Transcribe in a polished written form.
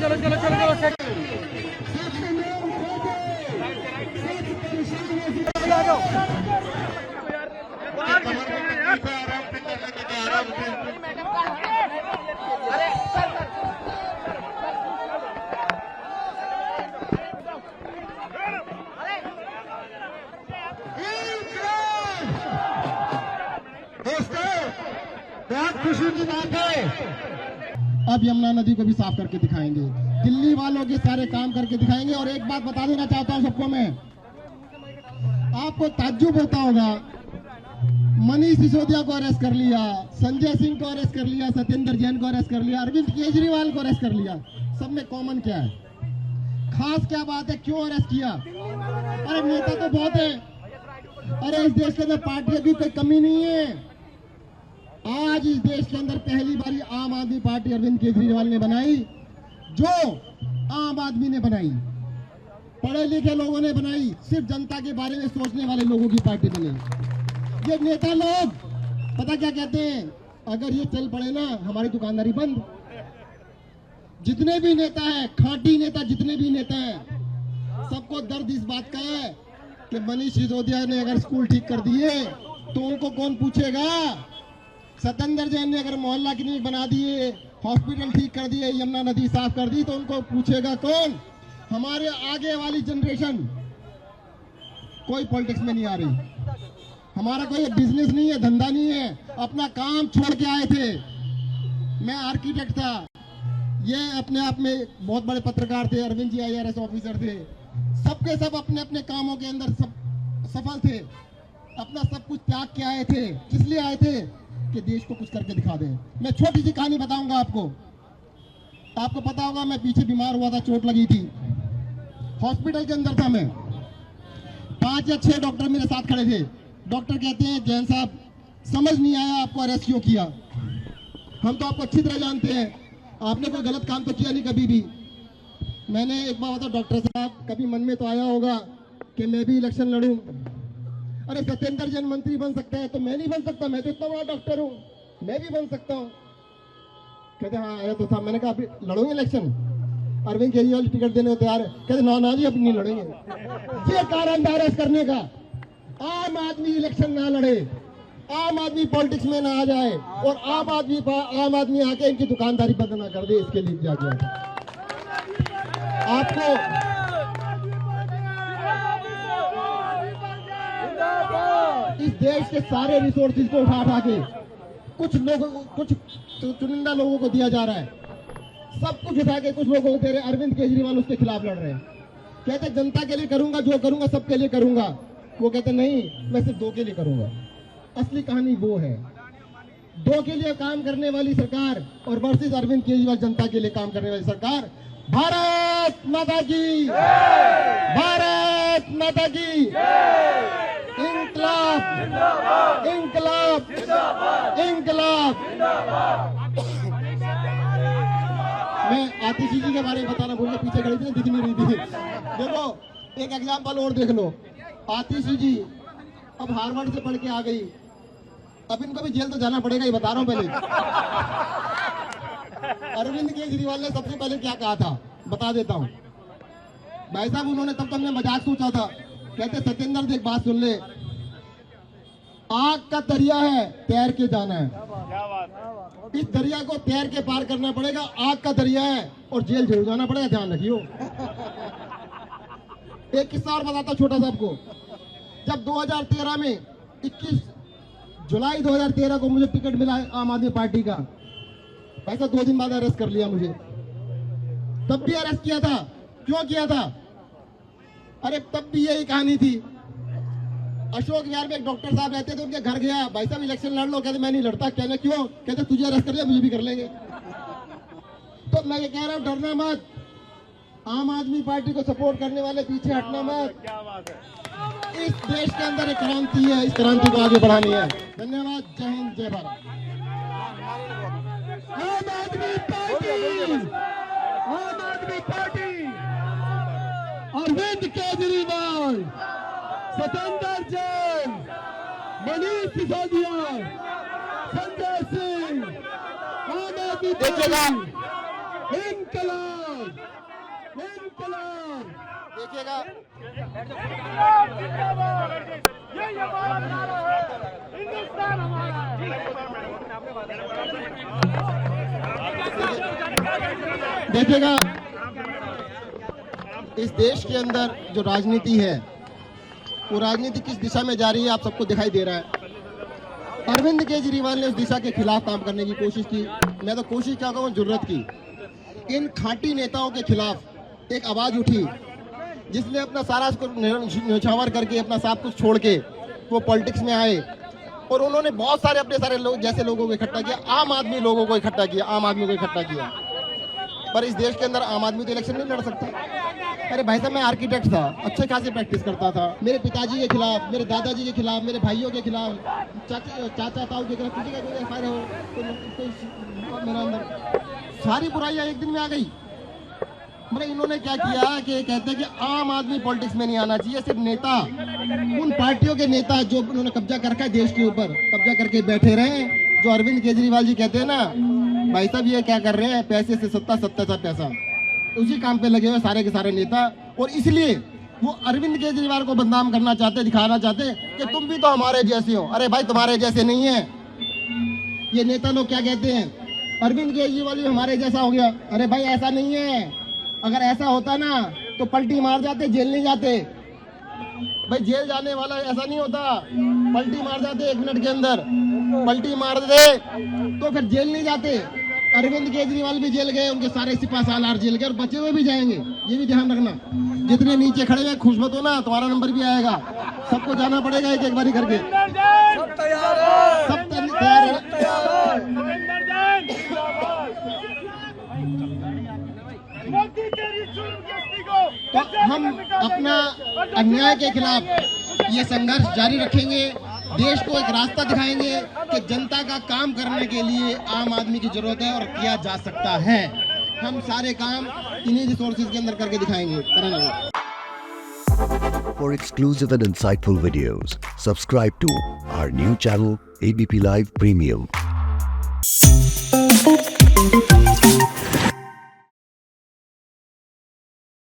चलो चलो चलो चलो बहुत खुशी की बात है। अब यमुना नदी को भी साफ करके दिखाएंगे, दिल्ली वालों के सारे काम करके दिखाएंगे। और एक बात बता देना चाहता हूं सबको मैं, आपको ताज्जुब होता होगा, मनीष सिसोदिया को अरेस्ट कर लिया, संजय सिंह को अरेस्ट कर लिया, सत्येंद्र जैन को अरेस्ट कर लिया, अरविंद केजरीवाल को अरेस्ट कर लिया। सब में कॉमन क्या है, खास क्या बात है, क्यों अरेस्ट किया? अरे नेता तो बहुत है, अरे इस देश के अंदर पार्टियों की कोई कमी नहीं है। आज इस देश के अंदर पहली बारी आम आदमी पार्टी अरविंद केजरीवाल ने बनाई, जो आम आदमी ने बनाई, पढ़े लिखे लोगों ने बनाई, सिर्फ जनता के बारे में सोचने वाले लोगों की पार्टी बनी। ये नेता लोग पता क्या कहते हैं, अगर ये चल पड़े ना हमारी दुकानदारी बंद। जितने भी नेता हैं, खांटी नेता जितने भी नेता हैं, सबको दर्द इस बात का है कि मनीष सिसोदिया ने अगर स्कूल ठीक कर दिए तो उनको कौन पूछेगा? सत्येंद्र जैन ने अगर मोहल्ला क्लिनिक बना दिए, हॉस्पिटल ठीक कर दिए, यमुना नदी साफ कर दी, तो उनको पूछेगा कौन? हमारे आगे वाली जनरेशन। कोई पॉलिटिक्स में नहीं आ रही, हमारा कोई बिजनेस नहीं है, धंधा नहीं है, अपना काम छोड़ के आए थे। मैं आर्किटेक्ट था, ये अपने आप में बहुत बड़े पत्रकार थे, अरविंद जी IAS ऑफिसर थे, सबके सब अपने अपने कामों के अंदर सब सफल थे, अपना सब कुछ त्याग के आए थे। किस लिए आए थे? कि देश को कुछ करके दिखा दें। मैं छोटी सी कहानी बताऊंगा आपको पता होगा, मैं पीछे बीमार हुआ था, चोट लगी थी, हॉस्पिटल के अंदर था मैं, 5 या 6 डॉक्टर मेरे साथ खड़े थे। डॉक्टर कहते हैं, जैन साहब समझ नहीं आया आपको अरेस्ट क्यों किया, हम तो आपको अच्छी तरह जानते हैं, आपने कोई गलत काम तो किया नहीं कभी भी। मैंने एक बार बताया, डॉक्टर साहब कभी मन में तो आया होगा कि मैं भी इलेक्शन लड़ूं। अरे सत्येंद्र जैन मंत्री बन सकता है तो मैं नहीं बन सकता? मैं तो इतना बड़ा डॉक्टर हूँ, मैं भी बन सकता हूँ। कहते हाँ आया तो था। मैंने कहा अभी लड़ोगे इलेक्शन? अरविंद केजरीवाल टिकट देने को तैयार है। कहते ना जी अब नहीं लड़ेंगे। ये कारण था अरेस्ट करने का। आम आदमी इलेक्शन ना लड़े, आम आदमी पॉलिटिक्स में ना आ जाए, और आम आदमी आके इनकी दुकानदारी बंद ना कर दे, इसके लिए किया गया। आपको इस देश के सारे रिसोर्सेज को उठा के कुछ चुनिंदा लोगों को दिया जा रहा है, सब कुछ उठा के कुछ लोगों को दे रहे। अरविंद केजरीवाल उसके खिलाफ लड़ रहे हैं, कहते जनता के लिए करूंगा, जो करूंगा सबके लिए करूंगा। वो कहते नहीं, मैं सिर्फ 2 के लिए करूंगा। असली कहानी वो है, 2 के लिए काम करने वाली सरकार और वर्सेस अरविंद केजरीवाल जनता के लिए काम करने वाली सरकार। भारत माता की, भारत माता की। इंकलाब, इंकलाब, इंकलाब। मैं आतिशी जी के बारे में बताना भूल गया, पीछे खड़ी थी, दिख नहीं रही थी। देखो एक एग्जाम्पल और देख लो, आतिशी जी अब हार्वर्ड से पढ़ के आ गई, अब इनको भी जेल तो जाना पड़ेगा, ये बता रहा हूं पहले। अरविंद केजरीवाल ने सबसे पहले क्या कहा था बता देता हूं भाई साहब। उन्होंने तब तो हमने मजाक सोचा था, कहते सत्येंद्र देख बात सुन ले, आग का दरिया है, तैर के जाना है, इस दरिया को तैर के पार करना पड़ेगा। आग का दरिया है और जेल जरूर जाना पड़ेगा, ध्यान रखियो। एक किस्सा और बताता छोटा सा आपको। जब 2013 में 21 जुलाई 2013 को मुझे टिकट मिला आम आदमी पार्टी का, वैसा 2 दिन बाद अरेस्ट कर लिया मुझे। तब भी अरेस्ट किया था, क्यों किया था? अरे तब भी यही कहानी थी। अशोक विहार में एक डॉक्टर साहब रहते थे, उनके घर गया, भाई साहब इलेक्शन लड़ लो। कहते मैं नहीं लड़ता। कहने क्यों? कहते तुझे अरेस्ट कर लिया, मुझे भी कर लेंगे। तो मैं ये कह रहा हूँ, डरना मत, आम आदमी पार्टी को सपोर्ट करने वाले पीछे हटना मत। क्या बात है। इस देश के अंदर एक क्रांति है, इस क्रांति को आगे बढ़ानी है। धन्यवाद। जय हिंद, जय भारत। आम आदमी पार्टी, आम आदमी पार्टी, अरविंद केजरीवाल, सत्येंद्र जैन, मनीष सिसोदिया, संजय सिंह, आम आदमी पार्टी, इनकलाब, इनकलाब। देखिएगा ये हमारा नारा है, हिंदुस्तान हमारा है। देखिएगा इस देश के अंदर जो राजनीति है वो राजनीति किस दिशा में जा रही है आप सबको दिखाई दे रहा है। अरविंद केजरीवाल ने उस दिशा के खिलाफ काम करने की कोशिश की। मैं तो कोशिश क्या कहूँ, जरूरत की। इन खाटी नेताओं के खिलाफ एक आवाज उठी जिसने अपना सारा न्यौछावर करके अपना सब कुछ छोड़ के वो पॉलिटिक्स में आए और उन्होंने बहुत सारे अपने सारे लोग जैसे लोगों को इकट्ठा किया, आम आदमी लोगों को इकट्ठा किया, आम आदमी को इकट्ठा किया। पर इस देश के अंदर आम आदमी तो इलेक्शन नहीं लड़ सकता। अरे भाई साहब, मैं आर्किटेक्ट था, अच्छे खासे प्रैक्टिस करता था। मेरे पिताजी के खिलाफ, मेरे दादाजी के खिलाफ, मेरे भाइयों के खिलाफ, चाचा ताऊ के खिलाफ किसी का कोई एफआईआर हो, कोई मेरा अंदर सारी बुराइयां एक दिन में आ गई। मतलब इन्होंने क्या किया कि कहते हैं कि आम आदमी पॉलिटिक्स में नहीं आना चाहिए, सिर्फ नेता, उन पार्टियों के नेता जो उन्होंने कब्जा कर रखा है देश के ऊपर, कब्जा करके बैठे रहे। जो अरविंद केजरीवाल जी कहते हैं ना, भाई साहब ये क्या कर रहे हैं, पैसे से सत्ता, सत्ता से पैसा, उसी काम पे लगे हुए सारे के सारे नेता। और इसलिए वो अरविंद केजरीवाल को बदनाम करना चाहते, दिखाना चाहते कि तुम भी तो हमारे जैसे हो। अरे भाई, तुम्हारे जैसे नहीं है। ये नेता लोग क्या कहते हैं, अरविंद केजरीवाल भी हमारे जैसा हो गया। अरे भाई, ऐसा नहीं है। अगर ऐसा होता ना तो पलटी मार जाते, जेल नहीं जाते। भाई जेल जाने वाला ऐसा नहीं होता, पलटी मार जाते 1 मिनट के अंदर, पलटी मार दे तो फिर जेल नहीं जाते। अरविंद केजरीवाल भी जेल गए, उनके सारे सिपा सालार जेल गए और बचे हुए भी जाएंगे, ये भी ध्यान रखना। जितने नीचे खड़े हुए खुश मत हो ना, तुम्हारा नंबर भी आएगा, सबको जाना पड़ेगा एक एक बारी करके। सब तैयार है, सब तैयार है। तो हम अपना अन्याय के खिलाफ ये संघर्ष जारी रखेंगे, देश को एक रास्ता दिखाएंगे कि जनता का काम करने के लिए आम आदमी की जरूरत है और किया जा सकता है। हम सारे काम इन्हीं रिसोर्सेज के अंदर करके दिखाएंगे। For exclusive and insightful videos, subscribe to our new channel ABP Live Premium.